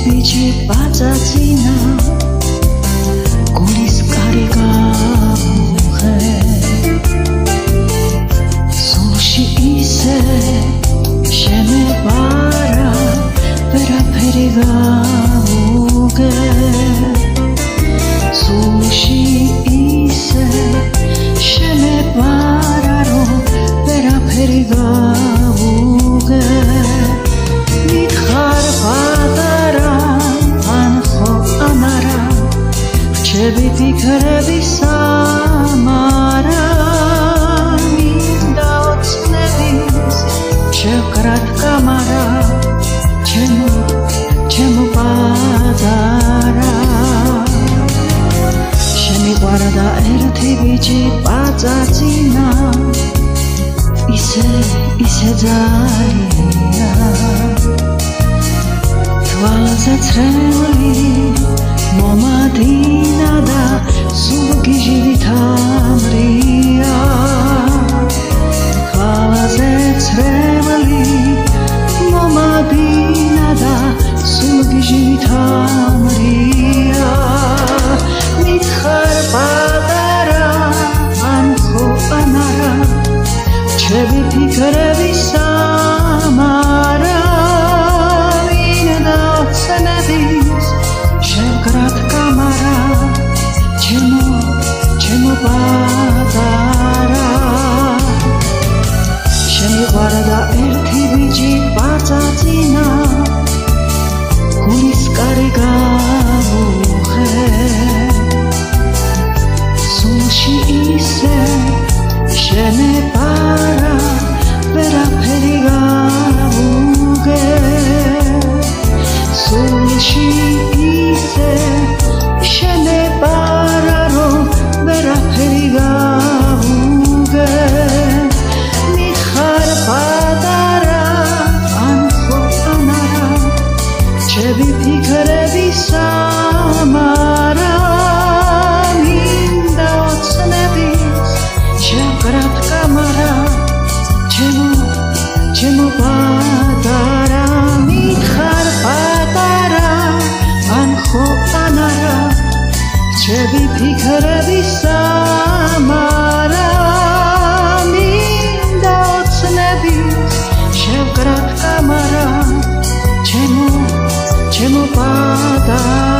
ბიჭი პაწაწინა გულის კარი გავუღე სულში ისე შემებარა ვერაფერი გავუგე სულში ისე შემებარა რომ ვერაფერი გავუგე მითხარ პატარა ან ხო ან არა რჩები ფიქრები სამარა მინდა ოცნების შევკრათ კამარა ჩემო პატარა შემიყვარდა ერთი ბიჭი პაწაწინა ისე ძალიან თვალზე ცრემლი მომადინა და სულგიჟით ამრია თვალზე ცრემლი მომადინა და სულგიჟით ამრია მითხარ პატარა ან ხო ან არა რჩები ფიქრები სამარა მინდა ოცნების შევკრათ კამარა ჩემო პატარა შემიყვარდა ერთი ბიჭი პაწაწინა გულის კარი გავუღე სულში ისე შემებარა ვერაფერი გავუგე სულში ისე შემებარა რომ ვერაფერი გავუგე მითხარ პატარა ან ხო ან არა რჩები ფიქრები სამარა მინდა ოცნების შევკრათ კამარა ჩემო პატარა მითხარ პატარა ან ხო ან არა რჩები ფიქრები სამარა მინდა ოცნების შევკრათ კამარა ჩემო პატარა